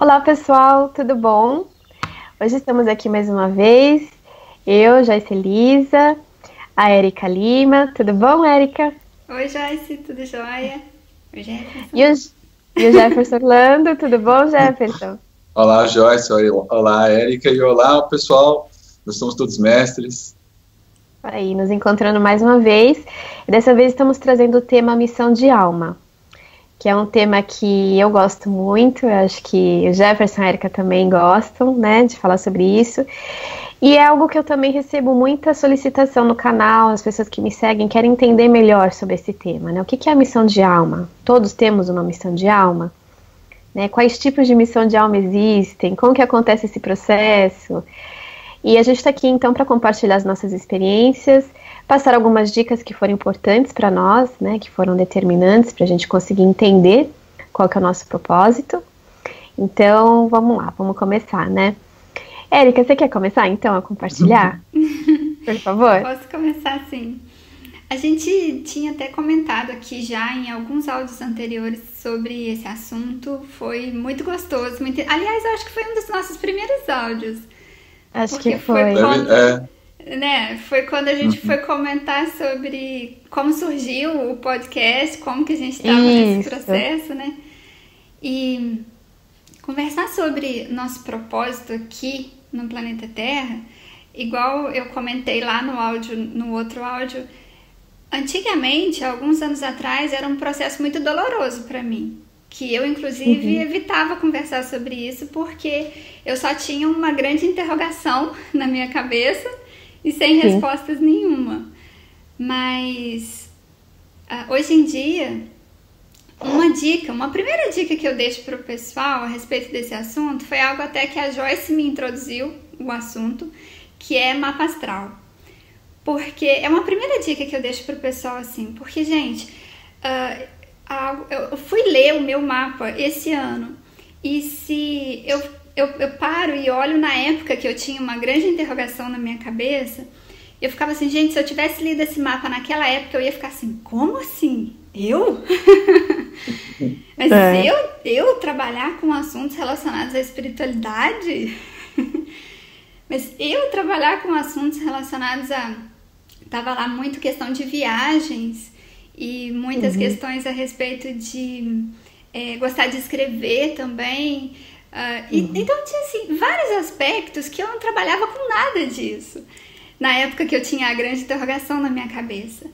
Olá, pessoal, tudo bom? Hoje estamos aqui mais uma vez, eu, Joyce Elisa, a Érica Lima. Tudo bom, Érica? Oi, Joyce, tudo jóia? Oi, Jefferson. E o Jefferson Orlando, tudo bom, Jefferson? Olá, Joyce, olá, Érica, e olá, pessoal. Nós somos todos mestres. Aí, nos encontrando mais uma vez. E dessa vez estamos trazendo o tema Missão de Alma, que é um tema que eu gosto muito, eu acho que o Jefferson e a Érica também gostam, né, de falar sobre isso. E é algo que eu também recebo muita solicitação no canal, as pessoas que me seguem querem entender melhor sobre esse tema, né? O que é a missão de alma? Todos temos uma missão de alma? Né? Quais tipos de missão de alma existem? Como que acontece esse processo? E a gente está aqui então para compartilhar as nossas experiências, passar algumas dicas que foram importantes para nós, né, que foram determinantes para a gente conseguir entender qual que é o nosso propósito. Então, vamos lá, vamos começar, né? Érica, você quer começar então a compartilhar? Por favor. Posso começar sim. A gente tinha até comentado aqui já em alguns áudios anteriores sobre esse assunto. Foi muito gostoso. Aliás, eu acho que foi um dos nossos primeiros áudios. Acho que foi. Foi quando a gente foi comentar sobre como surgiu o podcast, como que a gente estava nesse processo, né? E conversar sobre nosso propósito aqui no planeta Terra, igual eu comentei lá no outro áudio, antigamente, alguns anos atrás, era um processo muito doloroso para mim. Que eu, inclusive, evitava conversar sobre isso porque eu só tinha uma grande interrogação na minha cabeça e sem respostas nenhuma. Mas, hoje em dia, uma primeira dica que eu deixo para o pessoal a respeito desse assunto foi algo até que a Joyce me introduziu o assunto, que é mapa astral. Porque é uma primeira dica que eu deixo para o pessoal assim, porque, gente, eu fui ler o meu mapa esse ano e se eu paro e olho na época que eu tinha uma grande interrogação na minha cabeça, eu ficava assim, gente, se eu tivesse lido esse mapa naquela época, eu ia ficar assim, como assim? Eu? Mas eu trabalhar com assuntos relacionados à espiritualidade? Mas eu trabalhar com assuntos relacionados tava lá muito questão de viagens e muitas questões a respeito de gostar de escrever também. Então tinha assim, vários aspectos que eu não trabalhava com nada disso. Na época que eu tinha a grande interrogação na minha cabeça.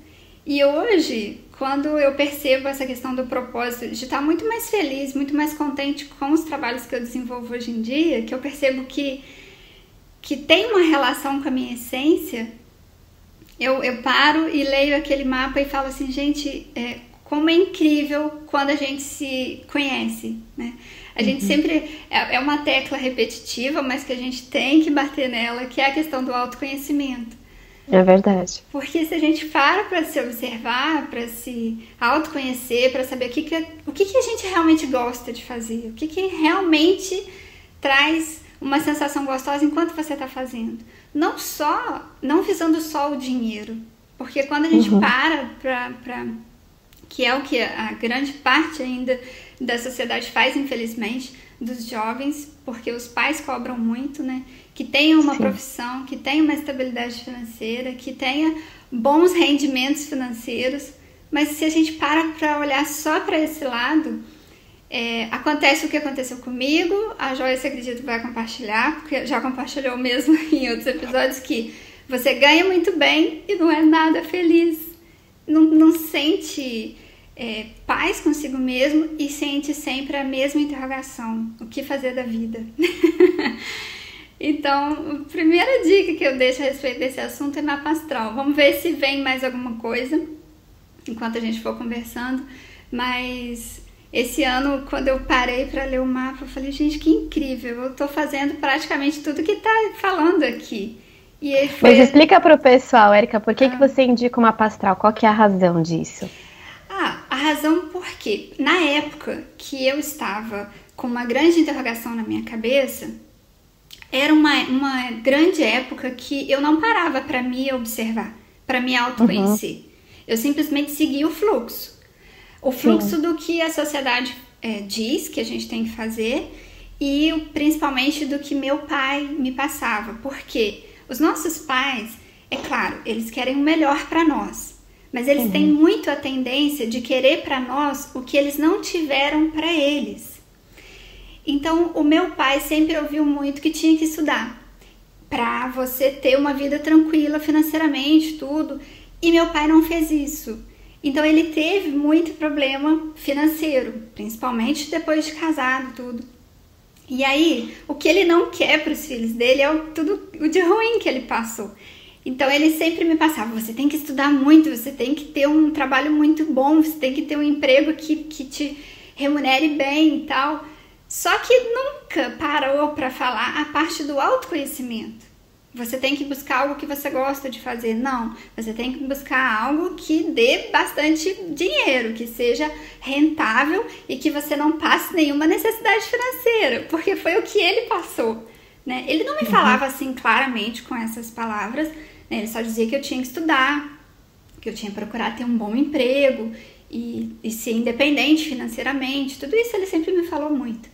E hoje, quando eu percebo essa questão do propósito, de estar muito mais feliz, muito mais contente com os trabalhos que eu desenvolvo hoje em dia, que eu percebo que tem uma relação com a minha essência, eu paro e leio aquele mapa e falo assim, gente, como é incrível quando a gente se conhece, né? A gente sempre, é uma tecla repetitiva, mas que a gente tem que bater nela, que é a questão do autoconhecimento. É verdade. Porque se a gente para se observar, para se autoconhecer, para saber o que a gente realmente gosta de fazer, o que realmente traz uma sensação gostosa enquanto você está fazendo. Não visando só o dinheiro. Porque quando a gente para que é o que a grande parte ainda da sociedade faz, infelizmente, dos jovens, porque os pais cobram muito, né? Que tenha uma profissão, que tenha uma estabilidade financeira, que tenha bons rendimentos financeiros. Mas se a gente para olhar só para esse lado, acontece o que aconteceu comigo, a Joyce, acredito, vai compartilhar, porque já compartilhou mesmo em outros episódios, que você ganha muito bem e não é nada feliz. Não sente paz consigo mesmo e sente sempre a mesma interrogação. O que fazer da vida? Então, a primeira dica que eu deixo a respeito desse assunto é mapa astral. Vamos ver se vem mais alguma coisa enquanto a gente for conversando. Mas esse ano, quando eu parei para ler o mapa, eu falei, gente, que incrível. Eu tô fazendo praticamente tudo que tá falando aqui. E aí foi... Mas explica para o pessoal, Érica, por que você indica o mapa astral? Qual que é a razão disso? A razão porque na época que eu estava com uma grande interrogação na minha cabeça, era uma grande época que eu não parava para me observar, para me autoconhecer. Eu simplesmente seguia o fluxo. O fluxo do que a sociedade diz que a gente tem que fazer e principalmente do que meu pai me passava. Porque os nossos pais, é claro, eles querem o melhor para nós, mas eles têm muito a tendência de querer para nós o que eles não tiveram para eles. Então, o meu pai sempre ouviu muito que tinha que estudar para você ter uma vida tranquila financeiramente, tudo. E meu pai não fez isso. Então, ele teve muito problema financeiro, principalmente depois de casado, tudo. E aí, o que ele não quer para os filhos dele é tudo o de ruim que ele passou. Então, ele sempre me passava, você tem que estudar muito, você tem que ter um trabalho muito bom, você tem que ter um emprego que te remunere bem e tal. Só que nunca parou para falar a parte do autoconhecimento. Você tem que buscar algo que você gosta de fazer. Não, você tem que buscar algo que dê bastante dinheiro, que seja rentável e que você não passe nenhuma necessidade financeira, porque foi o que ele passou, né? Ele não me falava assim claramente com essas palavras, né? Ele só dizia que eu tinha que estudar, que eu tinha que procurar ter um bom emprego e ser independente financeiramente. Tudo isso ele sempre me falou muito.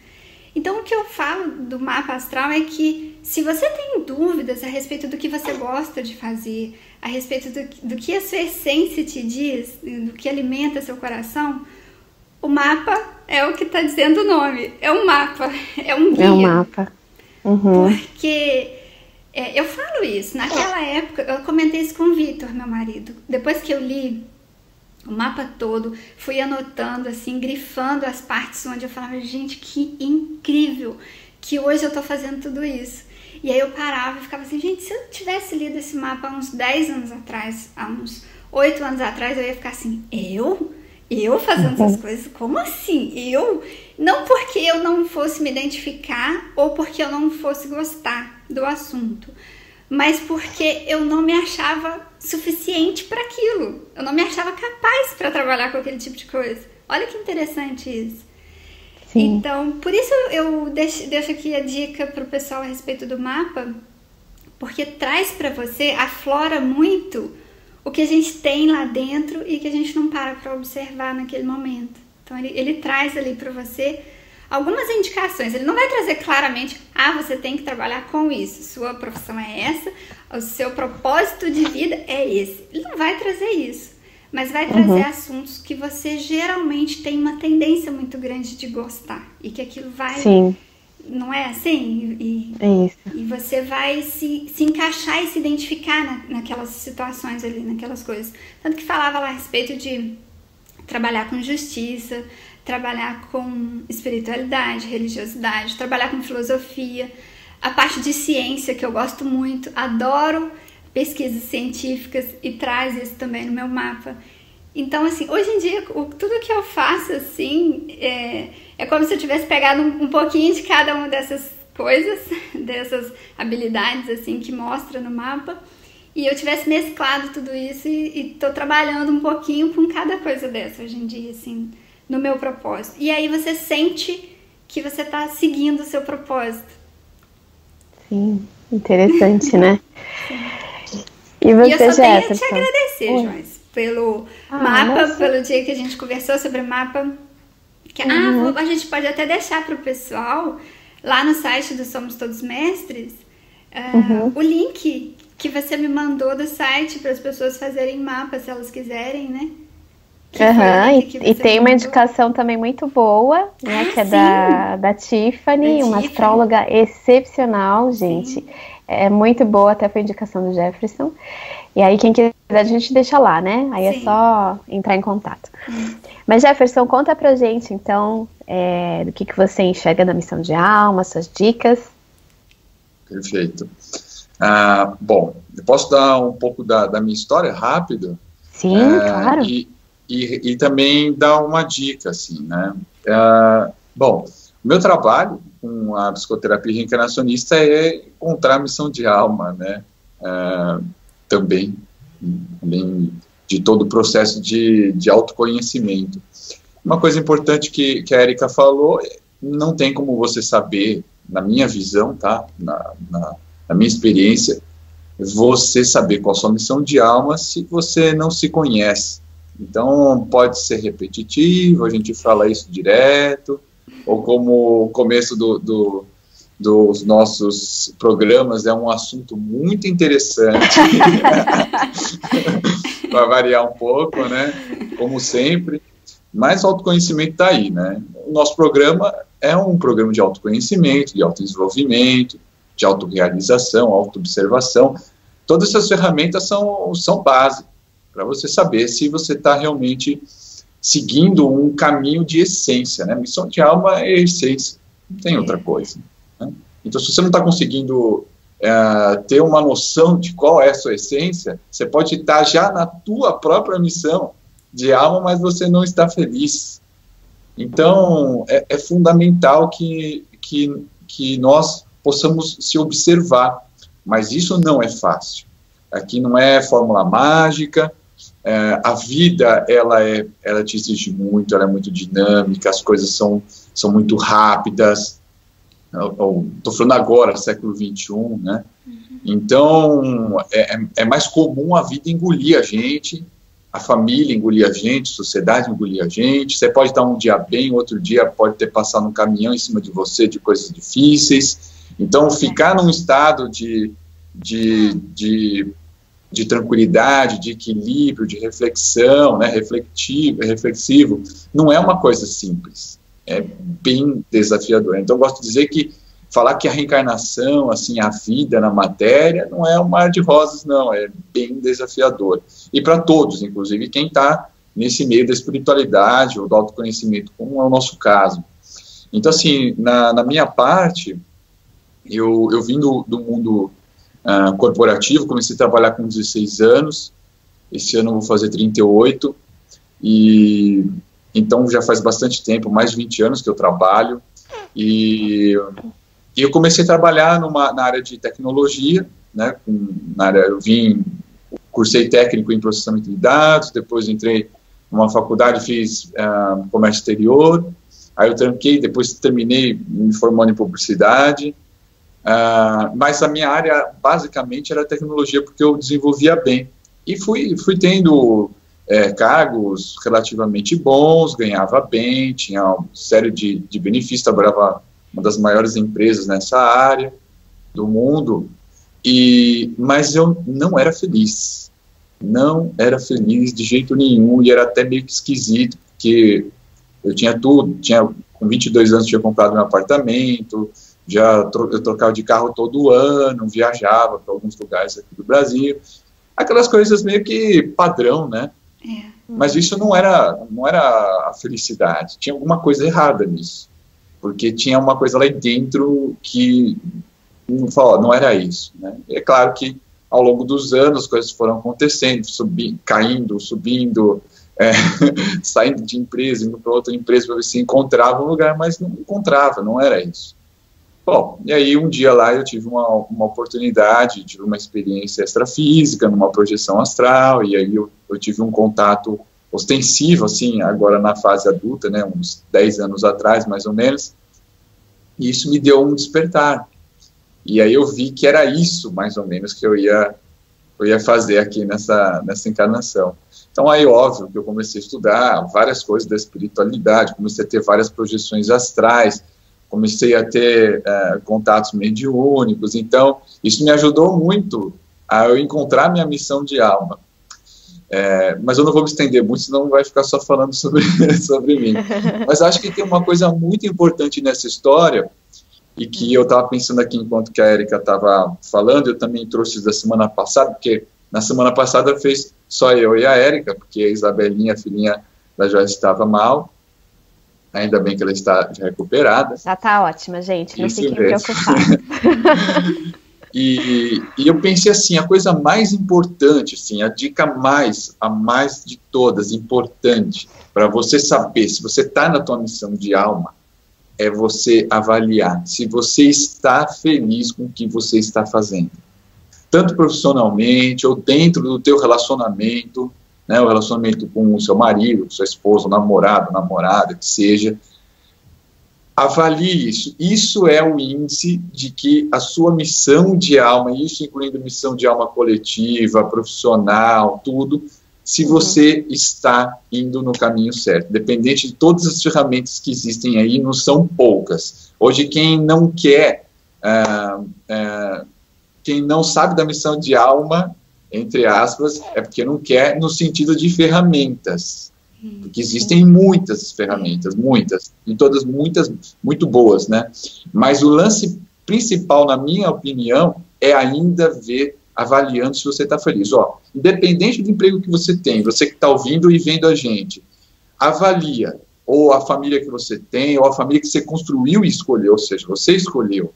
Então, o que eu falo do mapa astral é que se você tem dúvidas a respeito do que você gosta de fazer, a respeito do que a sua essência te diz, do que alimenta seu coração, o mapa é o que está dizendo o nome. É um mapa, é um guia. É um mapa. Porque eu falo isso. Naquela época, eu comentei isso com o Vitor, meu marido. Depois que eu li o mapa todo, fui anotando, assim, grifando as partes onde eu falava, gente, que incrível que hoje eu tô fazendo tudo isso. E aí eu parava e ficava assim, gente, se eu tivesse lido esse mapa há uns 10 anos atrás, há uns 8 anos atrás, eu ia ficar assim, eu fazendo essas coisas? Como assim? Eu? Não porque eu não fosse me identificar ou porque eu não fosse gostar do assunto, mas porque eu não me achava suficiente para aquilo. Eu não me achava capaz para trabalhar com aquele tipo de coisa. Olha que interessante isso. Sim. Então, por isso eu deixo aqui a dica para o pessoal a respeito do mapa, porque traz para você, aflora muito o que a gente tem lá dentro e que a gente não para observar naquele momento. Então, ele traz ali para você algumas indicações. Ele não vai trazer claramente, você tem que trabalhar com isso, sua profissão é essa, o seu propósito de vida é esse. Ele não vai trazer isso, mas vai trazer assuntos que você geralmente tem uma tendência muito grande de gostar e que aquilo vai... Sim. Não é assim? É isso. E você vai se encaixar e se identificar naquelas situações ali, naquelas coisas. Tanto que falava lá a respeito de trabalhar com justiça, trabalhar com espiritualidade, religiosidade, trabalhar com filosofia, a parte de ciência, que eu gosto muito, adoro pesquisas científicas e traz isso também no meu mapa. Então, assim, hoje em dia, tudo que eu faço, assim, é como se eu tivesse pegado um pouquinho de cada uma dessas coisas, dessas habilidades, assim, que mostra no mapa, e eu tivesse mesclado tudo isso e tô trabalhando um pouquinho com cada coisa dessa hoje em dia, assim, no meu propósito. E aí você sente que você está seguindo o seu propósito. Sim, interessante, né? Sim. E você, eu só tenho que te Jefferson? agradecer, Joyce, pelo mapa, pelo dia que a gente conversou sobre o mapa. A gente pode até deixar para o pessoal, lá no site do Somos Todos Mestres, o link que você me mandou do site para as pessoas fazerem mapa, se elas quiserem, né? E tem uma indicação também muito boa, né, que é da Tiffany, uma astróloga excepcional, gente. Sim. É muito boa, até foi indicação do Jefferson. E aí, quem quiser, a gente deixa lá, né? Aí é só entrar em contato. Mas, Jefferson, conta pra gente, então, do que você enxerga na missão de alma, suas dicas. Perfeito. Bom, eu posso dar um pouco da minha história rápido? Sim, claro. E também dar uma dica, assim, né? Bom, o meu trabalho com a psicoterapia reencarnacionista é encontrar a missão de alma, né? Também, além de todo o processo de autoconhecimento. Uma coisa importante que a Érica falou, não tem como você saber, na minha visão, tá? Na minha experiência, você saber qual a sua missão de alma se você não se conhece. Então, pode ser repetitivo, a gente fala isso direto, ou como o começo dos nossos programas é um assunto muito interessante, para variar um pouco, né, como sempre, mas o autoconhecimento está aí, né. O nosso programa é um programa de autoconhecimento, de autodesenvolvimento, de autorrealização, autoobservação. Todas essas ferramentas são base para você saber se você está realmente seguindo um caminho de essência, né? Missão de alma é essência, não tem outra coisa, né? Então, se você não está conseguindo ter uma noção de qual é a sua essência, você pode estar já na tua própria missão de alma, mas você não está feliz. Então, é fundamental que nós possamos se observar, mas isso não é fácil. Aqui não é fórmula mágica. A vida, ela te exige muito, ela é muito dinâmica, as coisas são muito rápidas. Estou falando agora, século XXI, né? Então, é mais comum a vida engolir a gente, a família engolir a gente, a sociedade engolir a gente. Você pode estar um dia bem, outro dia pode ter passado um caminhão em cima de você de coisas difíceis. Então, ficar num estado de tranquilidade, de equilíbrio, de reflexão, né, reflexivo, não é uma coisa simples, é bem desafiador. Então, eu gosto de dizer que falar que a reencarnação, assim, a vida na matéria, não é um mar de rosas, não, é bem desafiador. E para todos, inclusive quem está nesse meio da espiritualidade ou do autoconhecimento, como é o nosso caso. Então, assim, na minha parte, eu vim do mundo corporativo, comecei a trabalhar com 16 anos, esse ano eu vou fazer 38, e então já faz bastante tempo, mais de 20 anos que eu trabalho, e eu comecei a trabalhar na área de tecnologia, né, eu cursei técnico em processamento de dados, depois entrei numa faculdade, fiz comércio exterior, aí eu tranquei, depois terminei me formando em publicidade. Mas a minha área basicamente era tecnologia, porque eu desenvolvia bem, e fui tendo cargos relativamente bons, ganhava bem, tinha uma série de benefícios, trabalhava uma das maiores empresas nessa área do mundo, mas eu não era feliz de jeito nenhum, e era até meio que esquisito, porque eu tinha tudo, com 22 anos tinha comprado meu apartamento, eu trocava de carro todo ano, viajava para alguns lugares aqui do Brasil, aquelas coisas meio que padrão, né? Mas isso não era a felicidade, tinha alguma coisa errada nisso, porque tinha uma coisa lá dentro que não era isso, né? É claro que ao longo dos anos as coisas foram acontecendo, caindo, subindo, saindo de empresa, indo para outra empresa para ver se encontrava um lugar, mas não encontrava, não era isso. Bom, e aí um dia lá eu tive uma oportunidade, tive uma experiência extrafísica, numa projeção astral, e aí eu tive um contato ostensivo, assim, agora na fase adulta, né, uns 10 anos atrás, mais ou menos, e isso me deu um despertar. E aí eu vi que era isso, mais ou menos, que eu ia fazer aqui nessa encarnação. Então aí, óbvio, que eu comecei a estudar várias coisas da espiritualidade, comecei a ter várias projeções astrais, comecei a ter contatos mediúnicos, então isso me ajudou muito a eu encontrar minha missão de alma. Mas eu não vou me estender muito, senão vai ficar só falando sobre mim. Mas acho que tem uma coisa muito importante nessa história, e que eu estava pensando aqui enquanto que a Érica estava falando, eu também trouxe da semana passada, porque na semana passada fez só eu e a Érica, porque a Isabelinha, a filhinha da Joyce, estava mal. Ainda bem que ela está já recuperada. Já está ótima, gente, não fiquem preocupados. E eu pensei assim, a coisa mais importante, assim, a dica a mais de todas, importante, para você saber se você está na tua missão de alma, é você avaliar se você está feliz com o que você está fazendo. Tanto profissionalmente, ou dentro do teu relacionamento, né, o relacionamento com o seu marido, sua esposa, namorado, namorada, que seja. Avalie isso. Isso é o índice de que a sua missão de alma, isso incluindo missão de alma coletiva, profissional, tudo, se você está indo no caminho certo. Dependente de todas as ferramentas que existem aí, não são poucas. Hoje, quem não quer, quem não sabe da missão de alma, entre aspas, é porque não quer no sentido de ferramentas. Porque existem muitas ferramentas, muitas, e todas muito boas, né? Mas o lance principal, na minha opinião, é ainda ver, avaliando se você está feliz. Ó, independente do emprego que você tem, você que está ouvindo e vendo a gente, avalia, ou a família que você tem, ou a família que você construiu e escolheu, ou seja, você escolheu.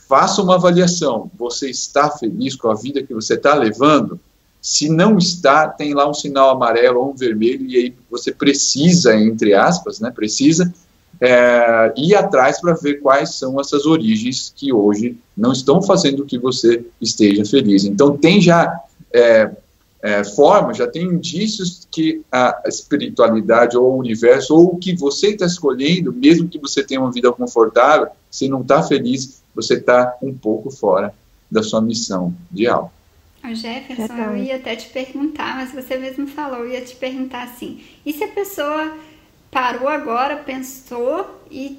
Faça uma avaliação. Você está feliz com a vida que você está levando? Se não está, tem lá um sinal amarelo ou um vermelho, e aí você precisa, entre aspas, né, precisa ir atrás para ver quais são essas origens que hoje não estão fazendo que você esteja feliz. Então, tem já já tem indícios que a espiritualidade ou o universo, ou o que você está escolhendo, mesmo que você tenha uma vida confortável, se não está feliz, você está um pouco fora da sua missão de alma. Jefferson, eu ia até te perguntar, mas você mesmo falou, eu ia te perguntar assim, e se a pessoa parou agora, pensou e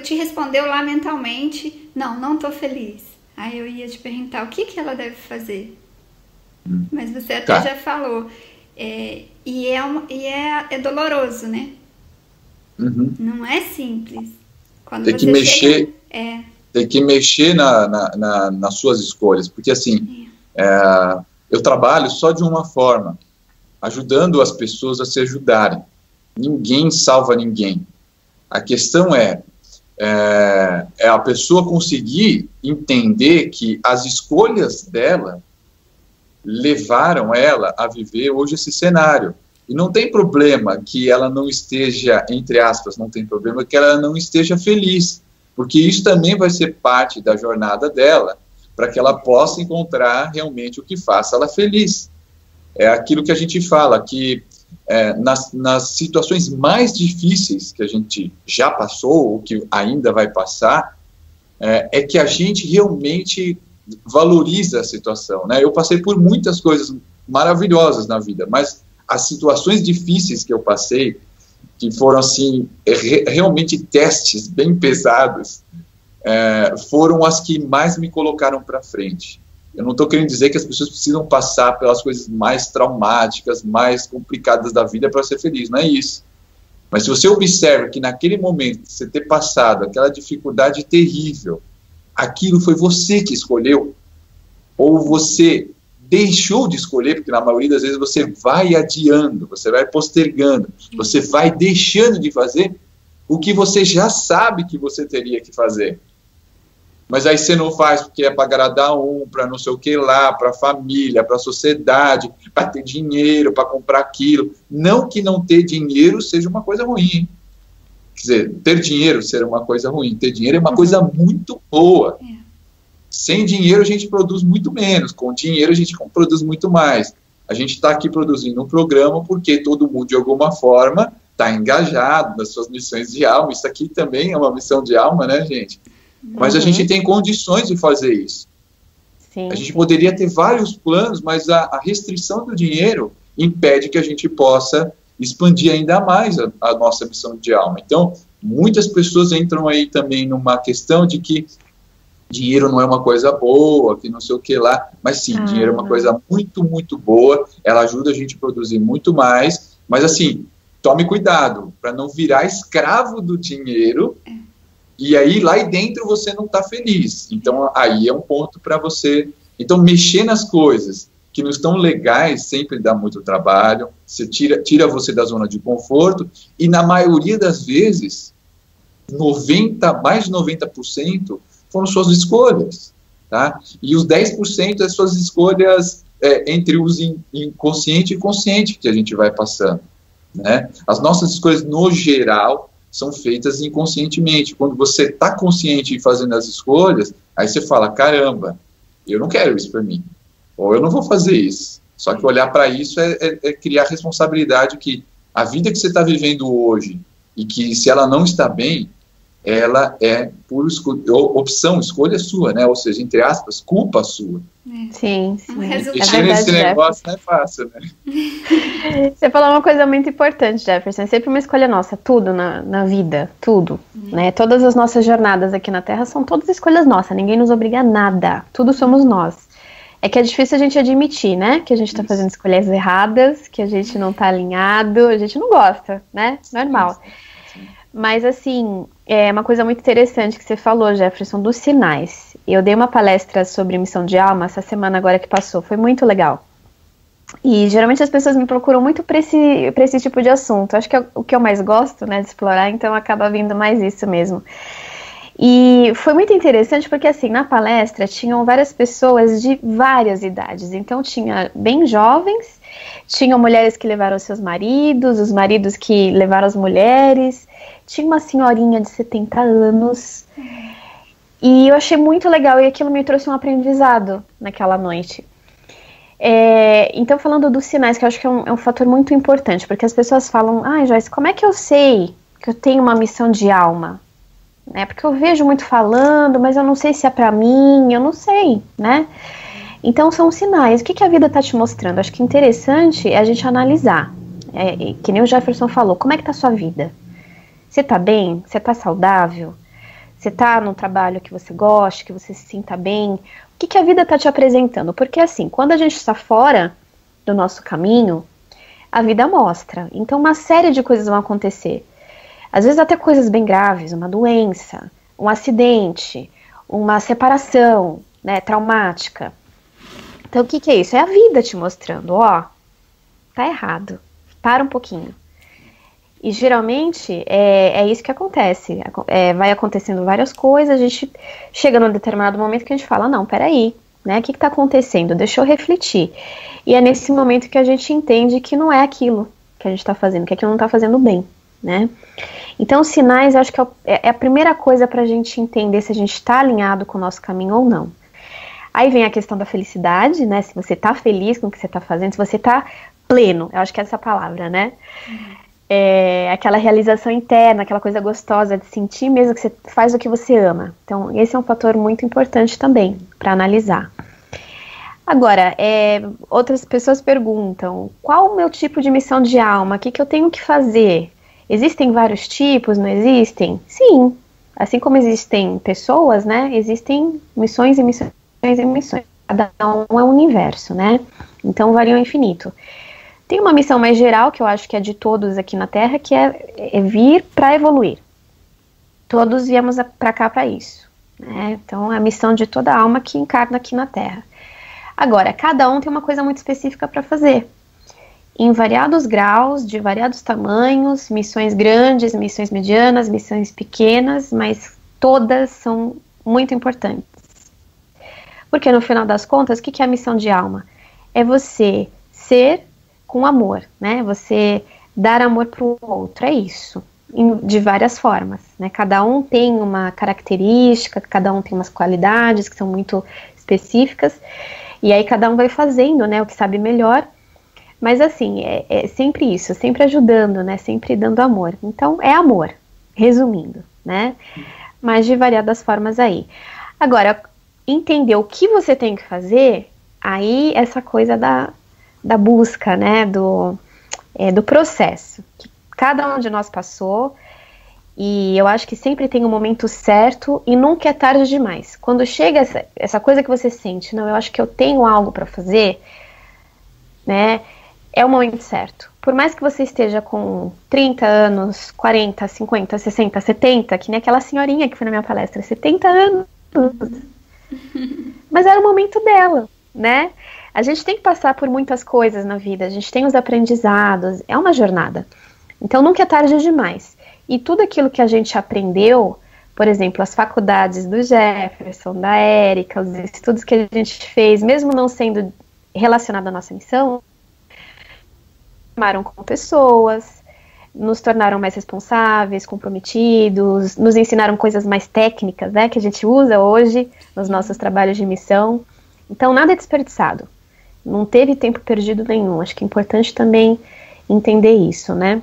te respondeu lá mentalmente, não estou feliz. Aí eu ia te perguntar, o que ela deve fazer? Mas você até já falou. É doloroso, né? Não é simples. Quando tem que mexer, tem que mexer nas suas escolhas, porque assim, eu trabalho só de uma forma, ajudando as pessoas a se ajudarem. Ninguém salva ninguém. A questão é a pessoa conseguir entender que as escolhas dela levaram ela a viver hoje esse cenário. E não tem problema que ela não esteja, entre aspas, não tem problema que ela não esteja feliz, porque isso também vai ser parte da jornada dela, para que ela possa encontrar realmente o que faça ela feliz. É aquilo que a gente fala, que nas situações mais difíceis que a gente já passou, ou que ainda vai passar, é que a gente realmente valoriza a situação, né? Eu passei por muitas coisas maravilhosas na vida, mas as situações difíceis que eu passei, que foram assim, realmente testes bem pesados, foram as que mais me colocaram para frente. Eu não estou querendo dizer que as pessoas precisam passar pelas coisas mais traumáticas, mais complicadas da vida para ser feliz, não é isso. Mas se você observa que naquele momento, você ter passado aquela dificuldade terrível, aquilo foi você que escolheu, ou você deixou de escolher, porque na maioria das vezes você vai adiando, você vai postergando, você vai deixando de fazer o que você já sabe que você teria que fazer. Mas aí você não faz porque é para agradar para não sei o que lá, para a família, para a sociedade, para ter dinheiro, para comprar aquilo. Não que não ter dinheiro seja uma coisa ruim, hein? Quer dizer, ter dinheiro ser uma coisa ruim. Ter dinheiro é uma coisa muito boa. Sem dinheiro a gente produz muito menos. Com dinheiro a gente produz muito mais. A gente está aqui produzindo um programa porque todo mundo, de alguma forma, está engajado nas suas missões de alma. Isso aqui também é uma missão de alma, né, gente? Mas a gente tem condições de fazer isso. A gente poderia ter vários planos, mas a restrição do dinheiro impede que a gente possa expandir ainda mais a nossa missão de alma. Então, muitas pessoas entram aí também numa questão de que dinheiro não é uma coisa boa, que não sei o que lá, mas sim, dinheiro é uma coisa muito, muito boa, ela ajuda a gente a produzir muito mais, mas assim, tome cuidado para não virar escravo do dinheiro, e aí lá dentro você não está feliz. Então, aí é um ponto para você. Então, mexer nas coisas que não estão legais sempre dá muito trabalho, você tira você da zona de conforto, e na maioria das vezes, mais de 90% foram suas escolhas, tá? E os 10% é suas escolhas entre os inconsciente e consciente que a gente vai passando, né? As nossas escolhas, no geral, são feitas inconscientemente. Quando você está consciente e fazendo as escolhas, aí você fala, caramba, eu não quero isso para mim, ou eu não vou fazer isso. Só que olhar para isso é criar responsabilidade que a vida que você está vivendo hoje, e que se ela não está bem, ela é por opção, escolha sua, né? Ou seja, entre aspas, culpa sua. Sim, sim. Mexer nesse negócio não é fácil, né? Você falou uma coisa muito importante, Jefferson. É sempre uma escolha nossa, tudo na vida, tudo. Né? Todas as nossas jornadas aqui na Terra são todas escolhas nossas, ninguém nos obriga a nada, tudo somos nós. É que é difícil a gente admitir, né? Que a gente tá fazendo escolhas erradas, que a gente não tá alinhado, a gente não gosta, né? Normal. Mas, assim, é uma coisa muito interessante que você falou, Jefferson, dos sinais. Eu dei uma palestra sobre missão de alma essa semana agora que passou, foi muito legal. E, geralmente, as pessoas me procuram muito para esse tipo de assunto. Acho que é o que eu mais gosto, né, de explorar, então acaba vindo mais isso mesmo. E foi muito interessante porque, assim, na palestra tinham várias pessoas de várias idades. Então, tinha bem jovens, tinham mulheres que levaram seus maridos, os maridos que levaram as mulheres, tinha uma senhorinha de 70 anos. E eu achei muito legal e aquilo me trouxe um aprendizado naquela noite. Então, falando dos sinais, que eu acho que é um fator muito importante, porque as pessoas falam, Joyce, como é que eu sei que eu tenho uma missão de alma? Porque eu vejo muito falando, mas eu não sei se é pra mim, eu não sei, né? Então são sinais. O que a vida tá te mostrando? Acho que interessante é a gente analisar. Que nem o Jefferson falou, como é que tá a sua vida? Você tá bem? Você tá saudável? Você tá num trabalho que você gosta, que você se sinta bem? O que a vida tá te apresentando? Porque assim, quando a gente está fora do nosso caminho, a vida mostra. Então uma série de coisas vão acontecer. Às vezes até coisas bem graves, uma doença, um acidente, uma separação, né, traumática. Então o que é isso? É a vida te mostrando, tá errado, para um pouquinho. E geralmente é isso que acontece, vai acontecendo várias coisas, a gente chega num determinado momento que a gente fala, não, peraí, né, o que tá acontecendo? Deixa eu refletir. E é nesse momento que a gente entende que não é aquilo que a gente tá fazendo, que aquilo não tá fazendo bem. Né? Então os sinais, eu acho que é a primeira coisa para a gente entender se a gente está alinhado com o nosso caminho ou não. Aí vem a questão da felicidade, né? Se você está feliz com o que você está fazendo, se você está pleno, eu acho que é essa palavra, né? Aquela realização interna, aquela coisa gostosa de sentir mesmo que você faz o que você ama. Então esse é um fator muito importante também para analisar. Agora, outras pessoas perguntam, qual o meu tipo de missão de alma? O que eu tenho que fazer? Existem vários tipos, não existem? Sim, assim como existem pessoas, né, existem missões e missões e missões. Cada um é um universo, né, então varia ao infinito. Tem uma missão mais geral, que eu acho que é de todos aqui na Terra, que é vir para evoluir. Todos viemos para cá para isso, né, então é a missão de toda alma que encarna aqui na Terra. Agora, cada um tem uma coisa muito específica para fazer. Em variados graus, de variados tamanhos, missões grandes, missões medianas, missões pequenas, mas todas são muito importantes. Porque no final das contas, o que é a missão de alma? É você ser com amor, né? Você dar amor para o outro, é isso. De várias formas, né? Cada um tem uma característica, cada um tem umas qualidades que são muito específicas, e aí cada um vai fazendo, né, o que sabe melhor. Mas assim, é sempre isso, sempre ajudando, né, sempre dando amor. Então, é amor, resumindo, né, mas de variadas formas aí. Agora, entender o que você tem que fazer, aí essa coisa da busca, né, do processo, que cada um de nós passou, e eu acho que sempre tem um momento certo e nunca é tarde demais. Quando chega essa coisa que você sente, não, eu acho que eu tenho algo para fazer, né, é o momento certo. Por mais que você esteja com 30 anos, 40, 50, 60, 70, que nem aquela senhorinha que foi na minha palestra, 70 anos. Mas era o momento dela, né? A gente tem que passar por muitas coisas na vida, a gente tem os aprendizados, é uma jornada. Então nunca é tarde demais. E tudo aquilo que a gente aprendeu, por exemplo, as faculdades do Jefferson, da Érica, os estudos que a gente fez, mesmo não sendo relacionado à nossa missão, formaram como pessoas, nos tornaram mais responsáveis, comprometidos, nos ensinaram coisas mais técnicas, né, que a gente usa hoje nos nossos trabalhos de missão. Então, nada é desperdiçado. Não teve tempo perdido nenhum. Acho que é importante também entender isso, né?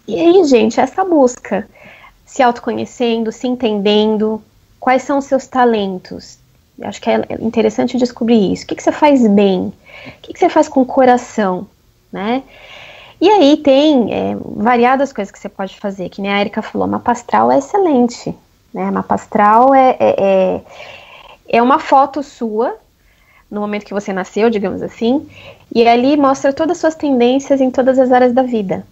E aí, gente, essa busca. se autoconhecendo, se entendendo, quais são os seus talentos. Eu acho que é interessante descobrir isso. O que você faz bem? O que você faz com o coração, né? E aí tem variadas coisas que você pode fazer, que nem a Erika falou, mapa astral é excelente, né? Mapa astral é uma foto sua, no momento que você nasceu, digamos assim, e ali mostra todas as suas tendências em todas as áreas da vida.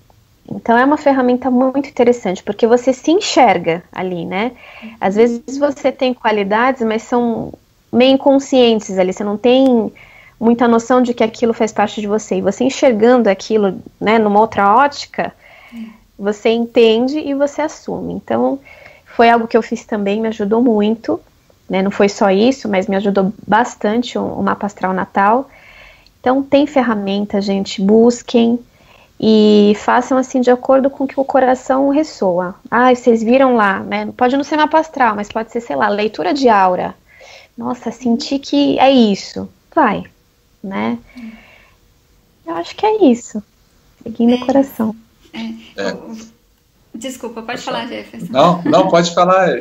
Então é uma ferramenta muito interessante, porque você se enxerga ali, né? Às vezes você tem qualidades, mas são meio inconscientes ali, você não tem muita noção de que aquilo faz parte de você, e você enxergando aquilo, né, numa outra ótica, você entende e você assume. Então, foi algo que eu fiz também, me ajudou muito, né, não foi só isso, mas me ajudou bastante o mapa astral natal. Então, tem ferramenta, gente, busquem, e façam assim de acordo com o que o coração ressoa. Vocês viram lá, né, pode não ser mapa astral, mas pode ser, sei lá, leitura de aura. Nossa, senti que é isso, vai. Né? Eu acho que é isso. Seguindo o coração. Desculpa, pode falar, Jefferson. Não, pode falar.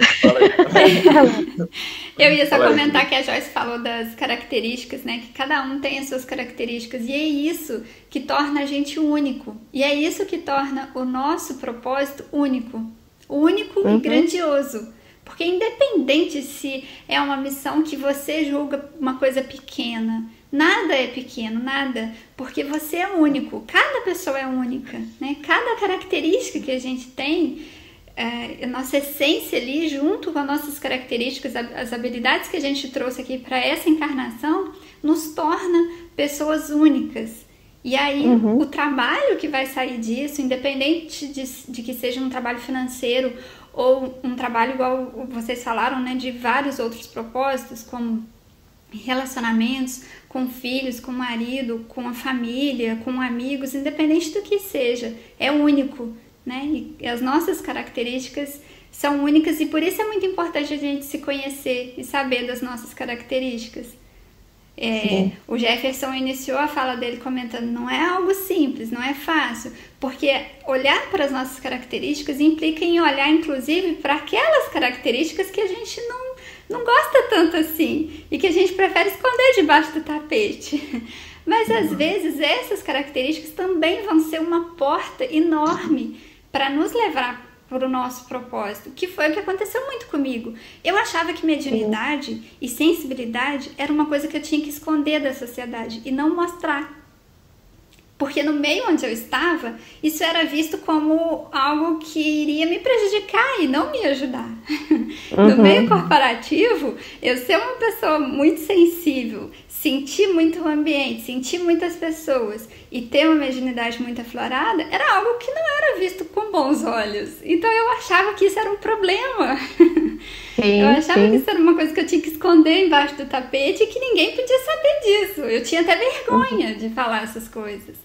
Eu ia só comentar que a Joyce falou das características, né? Que cada um tem as suas características. E é isso que torna a gente único. E é isso que torna o nosso propósito único. Único e grandioso. Porque independente se é uma missão que você julga uma coisa pequena, nada é pequeno, nada, porque você é único, cada pessoa é única, né? Cada característica que a gente tem, a nossa essência ali, junto com as nossas características, as habilidades que a gente trouxe aqui para essa encarnação, nos torna pessoas únicas. E aí, o trabalho que vai sair disso, independente de que seja um trabalho financeiro ou um trabalho igual vocês falaram, né, de vários outros propósitos, como relacionamentos com filhos, com marido, com a família, com amigos, independente do que seja, é único, né? E as nossas características são únicas e por isso é muito importante a gente se conhecer e saber das nossas características. O Jefferson iniciou a fala dele comentando, não é algo simples, não é fácil, porque olhar para as nossas características implica em olhar, inclusive, para aquelas características que a gente não gosta tanto assim, e que a gente prefere esconder debaixo do tapete. Mas, às vezes, essas características também vão ser uma porta enorme para nos levar para o nosso propósito, que foi o que aconteceu muito comigo. Eu achava que mediunidade e sensibilidade era uma coisa que eu tinha que esconder da sociedade e não mostrar. Porque no meio onde eu estava, isso era visto como algo que iria me prejudicar e não me ajudar. No meio corporativo, eu ser uma pessoa muito sensível, sentir muito o ambiente, sentir muitas pessoas e ter uma mediunidade muito aflorada, era algo que não era visto com bons olhos. Então eu achava que isso era um problema. Eu achava que isso era uma coisa que eu tinha que esconder embaixo do tapete e que ninguém podia saber disso. Eu tinha até vergonha de falar essas coisas.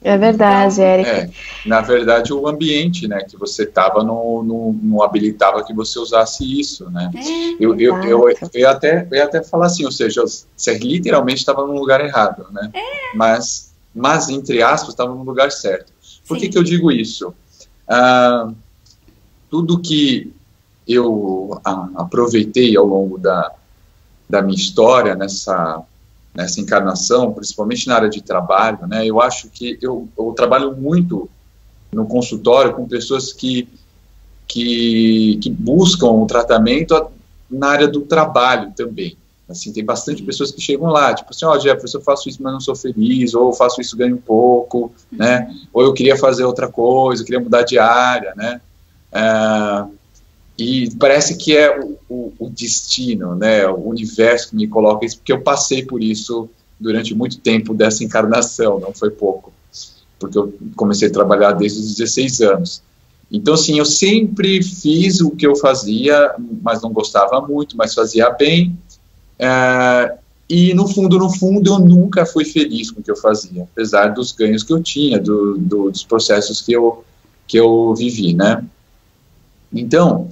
É verdade, então, Érica. Na verdade, o ambiente, né, que você estava não habilitava que você usasse isso, né? Eu ia até falar assim, ou seja, você literalmente estava no lugar errado, né? Mas, entre aspas, estava no lugar certo. Por que eu digo isso? Tudo que eu aproveitei ao longo da minha história, nessa encarnação, principalmente na área de trabalho, né, eu acho que eu trabalho muito no consultório com pessoas que buscam um tratamento na área do trabalho também. Assim, tem bastante pessoas que chegam lá, tipo assim, Jefferson, eu faço isso, mas não sou feliz, ou eu faço isso e ganho um pouco, né, ou eu queria fazer outra coisa, eu queria mudar de área, né, e parece que é o destino, né, o universo que me coloca isso, porque eu passei por isso durante muito tempo dessa encarnação, não foi pouco, porque eu comecei a trabalhar desde os 16 anos. Então, assim, eu sempre fiz o que eu fazia, mas não gostava muito, mas fazia bem, e no fundo, eu nunca fui feliz com o que eu fazia, apesar dos ganhos que eu tinha, dos processos que eu vivi, né. Então,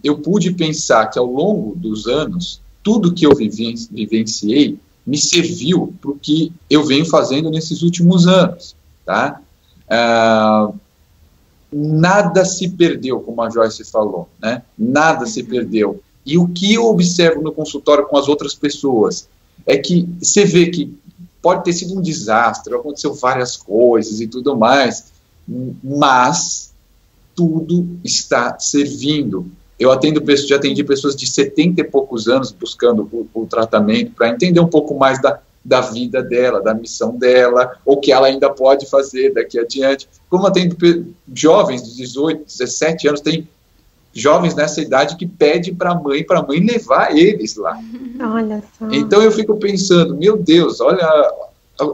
eu pude pensar que ao longo dos anos, tudo que eu vivenciei me serviu para o que eu venho fazendo nesses últimos anos, tá? nada se perdeu, como a Joyce falou, né? Nada se perdeu. E o que eu observo no consultório com as outras pessoas é que você vê que pode ter sido um desastre, aconteceu várias coisas e tudo mais, mas tudo está servindo. Eu já atendi pessoas de 70 e poucos anos buscando o tratamento para entender um pouco mais da vida dela, da missão dela, o que ela ainda pode fazer daqui adiante. Como atendo jovens de 18, 17 anos, tem jovens nessa idade que pedem para a mãe levar eles lá. Olha só. Então eu fico pensando, meu Deus, olha,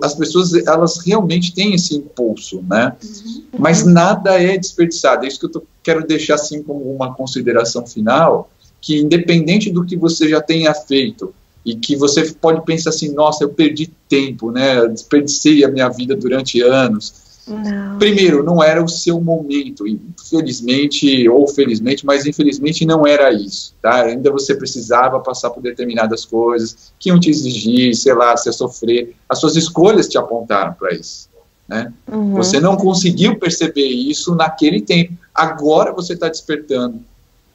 as pessoas, elas realmente têm esse impulso, né? Mas nada é desperdiçado. É isso que eu quero deixar assim como uma consideração final, que independente do que você já tenha feito, e que você pode pensar assim, nossa, eu perdi tempo, né? Eu desperdicei a minha vida durante anos. Não. Primeiro, não era o seu momento, infelizmente, ou felizmente, mas infelizmente não era isso, tá? Ainda você precisava passar por determinadas coisas que iam te exigir, sei lá, você sofrer. As suas escolhas te apontaram para isso, né? Você não conseguiu perceber isso naquele tempo. Agora você está despertando,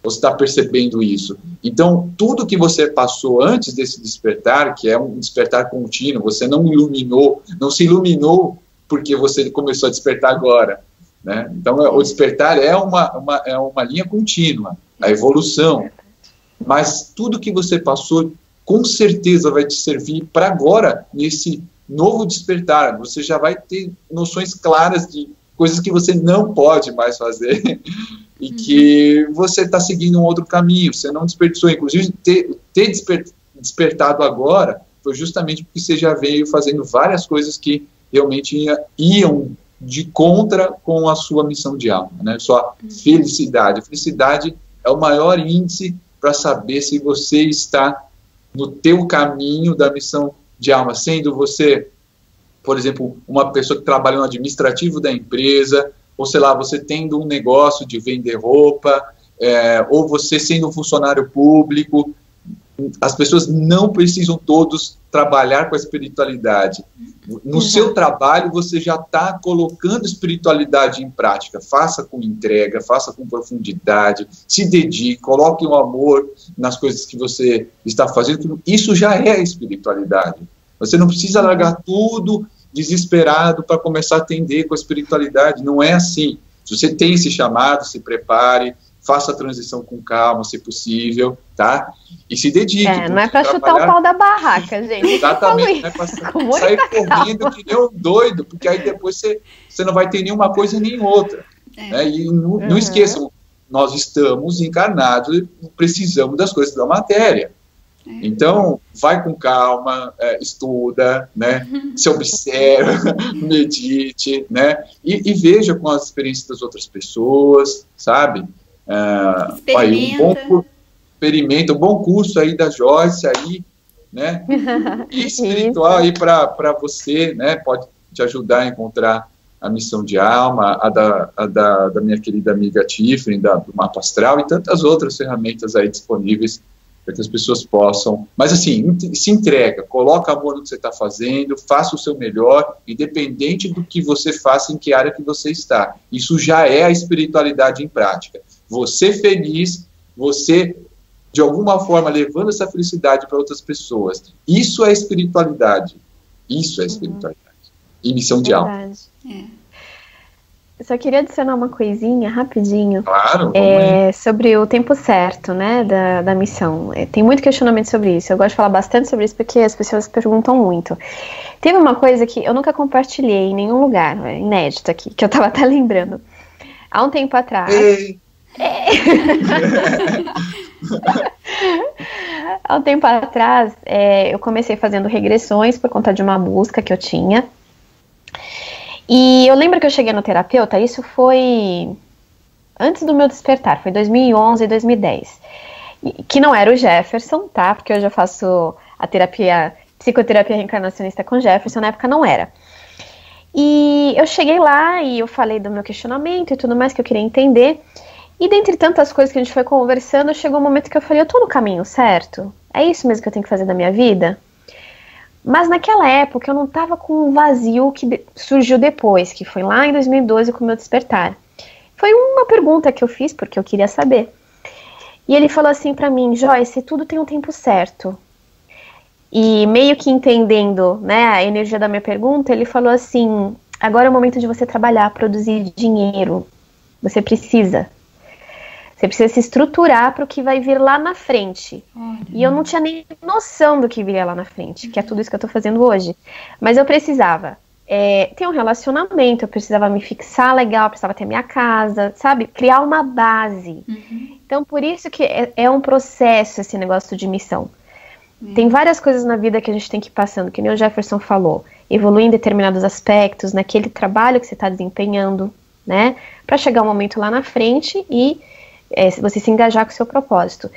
você está percebendo isso. Então, tudo que você passou antes desse despertar, que é um despertar contínuo, você não se iluminou porque você começou a despertar agora, né? Então, o despertar é uma linha contínua, a evolução. Mas tudo que você passou, com certeza vai te servir para agora, nesse novo despertar. Você já vai ter noções claras de coisas que você não pode mais fazer e que você está seguindo um outro caminho, você não desperdiçou. Inclusive, ter despertado agora foi justamente porque você já veio fazendo várias coisas que realmente iam de contra com a sua missão de alma, né? Sua felicidade. A felicidade é o maior índice para saber se você está no teu caminho da missão de alma, sendo você, por exemplo, uma pessoa que trabalha no administrativo da empresa, ou sei lá, você tendo um negócio de vender roupa, ou você sendo um funcionário público. As pessoas não precisam todos trabalhar com a espiritualidade. No seu trabalho, você já está colocando espiritualidade em prática. Faça com entrega, faça com profundidade, se dedique, coloque o amor nas coisas que você está fazendo. Isso já é espiritualidade. Você não precisa largar tudo desesperado para começar a atender com a espiritualidade. Não é assim. Se você tem esse chamado, se prepare, faça a transição com calma, se possível, tá? E se dedique. Não é para chutar o pau da barraca, gente. Exatamente, não é para sair correndo que nem um doido, porque aí depois você não vai ter nenhuma coisa nem outra. Né? E não esqueçam, nós estamos encarnados e precisamos das coisas da matéria. Então, vai com calma, estuda, né? Se observa, medite, né? E veja com as experiências das outras pessoas, sabe? Experimenta um bom curso aí da Joyce aí, né? E espiritual aí para você, né? Pode te ajudar a encontrar a missão de alma, a da minha querida amiga Tiffany, do Mapa Astral e tantas outras ferramentas aí disponíveis para que as pessoas possam, mas assim, se entrega, coloca amor no que você está fazendo, faça o seu melhor, independente do que você faça, em que área que você está. Isso já é a espiritualidade em prática. Você feliz, você, de alguma forma, levando essa felicidade para outras pessoas. Isso é espiritualidade. Isso é espiritualidade. E missão de alma. Eu só queria adicionar uma coisinha rapidinho. Claro. Sobre o tempo certo, né, da missão. Tem muito questionamento sobre isso. Eu gosto de falar bastante sobre isso porque as pessoas perguntam muito. Teve uma coisa que eu nunca compartilhei em nenhum lugar, inédito aqui, que eu estava até lembrando. Há um tempo atrás... Há um tempo atrás, eu comecei fazendo regressões por conta de uma busca que eu tinha. E eu lembro que eu cheguei no terapeuta, isso foi antes do meu despertar, foi 2011 e 2010. Que não era o Jefferson, tá? Porque eu já faço a psicoterapia reencarnacionista com Jefferson, na época não era. E eu cheguei lá e eu falei do meu questionamento e tudo mais que eu queria entender. E dentre tantas coisas que a gente foi conversando, chegou um momento que eu falei, eu tô no caminho certo? É isso mesmo que eu tenho que fazer da minha vida? Mas naquela época eu não estava com um vazio que surgiu depois, que foi lá em 2012 com o meu despertar. foi uma pergunta que eu fiz, porque eu queria saber. E ele falou assim pra mim, Joyce, tudo tem um tempo certo. E meio que entendendo, né, a energia da minha pergunta, ele falou assim, agora é o momento de você trabalhar, produzir dinheiro. Você precisa se estruturar para o que vai vir lá na frente. E eu não tinha nem noção do que viria lá na frente, que é tudo isso que eu tô fazendo hoje. Mas eu precisava ter um relacionamento, eu precisava me fixar legal, eu precisava ter minha casa, sabe? Criar uma base. Então, por isso que é um processo esse negócio de missão. Tem várias coisas na vida que a gente tem que ir passando, que nem o Jefferson falou. Evoluir em determinados aspectos, naquele trabalho que você está desempenhando, né? Para chegar um momento lá na frente e você se engajar com o seu propósito.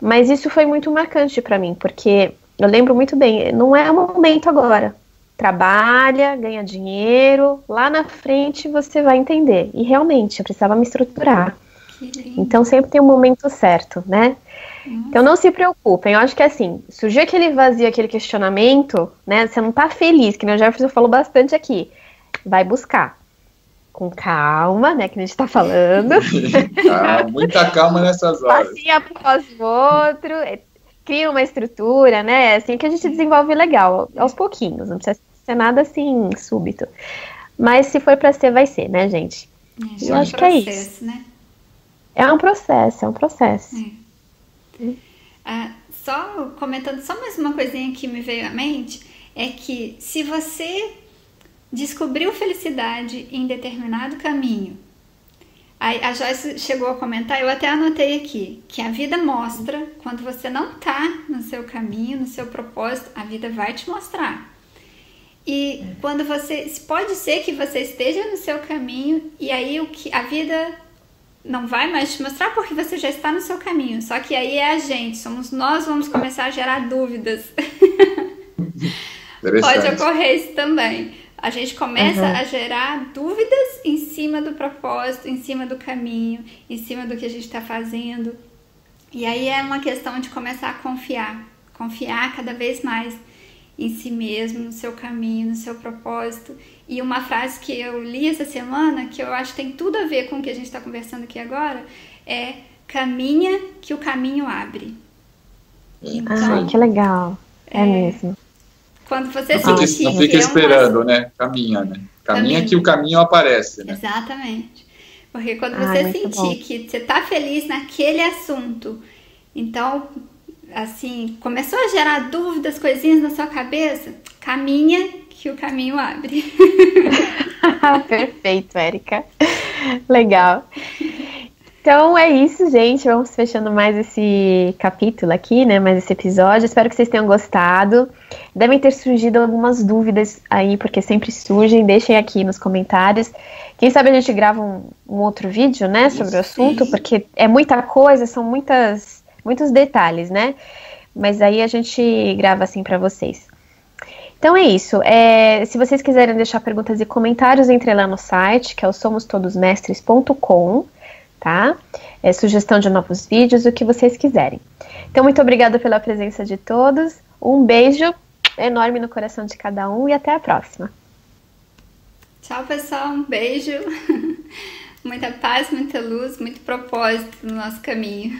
Mas isso foi muito marcante para mim, porque eu lembro muito bem, não é o momento agora. Trabalha, ganha dinheiro, lá na frente você vai entender. E realmente, eu precisava me estruturar. Então sempre tem um momento certo, né? Então não se preocupem, eu acho que assim, surgiu aquele vazio, aquele questionamento, né? Você não tá feliz, que o Jefferson falou bastante aqui. Vai buscar. Com calma, né, que a gente tá falando. Muita calma nessas horas. Passinho após o outro, cria uma estrutura, né, assim que a gente desenvolve legal, aos pouquinhos, não precisa ser nada assim, súbito. Mas se for pra ser, vai ser, né, gente? Eu acho que é isso. Né? É um processo. Só comentando, só mais uma coisinha que me veio à mente, é que se você descobriu felicidade em determinado caminho. A Joyce chegou a comentar, eu até anotei aqui, que a vida mostra, quando você não tá no seu caminho, no seu propósito, a vida vai te mostrar. E quando pode ser que você esteja no seu caminho, e aí a vida não vai mais te mostrar porque você já está no seu caminho. Só que aí é a gente, somos nós, vamos começar a gerar dúvidas. Pode ocorrer isso também. A gente começa a gerar dúvidas em cima do propósito, em cima do caminho, em cima do que a gente está fazendo. E aí é uma questão de começar a confiar cada vez mais em si mesmo, no seu caminho, no seu propósito. E uma frase que eu li essa semana, que eu acho que tem tudo a ver com o que a gente está conversando aqui agora, é caminha que o caminho abre. Então, que legal. É mesmo. Quando você sentir não fica esperando, né? Caminha, né? Caminha que o caminho aparece, né? Exatamente. Porque quando você sentir que você tá feliz naquele assunto, então, assim, começou a gerar dúvidas, coisinhas na sua cabeça, caminha que o caminho abre. Perfeito, Érica. Legal. Então é isso, gente. Vamos fechando mais esse capítulo aqui, né? Mais esse episódio. Espero que vocês tenham gostado. Devem ter surgido algumas dúvidas aí, porque sempre surgem. Deixem aqui nos comentários. Quem sabe a gente grava um outro vídeo, né? Sobre o assunto, porque é muita coisa, são muitos detalhes, né? Mas aí a gente grava assim para vocês. Então é isso. Se vocês quiserem deixar perguntas e comentários, entre lá no site, que é o somostodosmestres.com. Tá? Sugestão de novos vídeos, o que vocês quiserem. Então, muito obrigada pela presença de todos. Um beijo enorme no coração de cada um e até a próxima. Tchau, pessoal. Um beijo. Muita paz, muita luz, muito propósito no nosso caminho.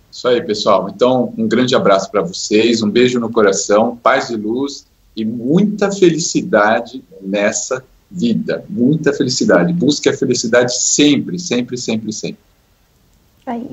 Isso aí, pessoal. Então, um grande abraço para vocês, um beijo no coração, paz e luz e muita felicidade nessa vida, muita felicidade. Busque a felicidade sempre, sempre, sempre, sempre. Aí.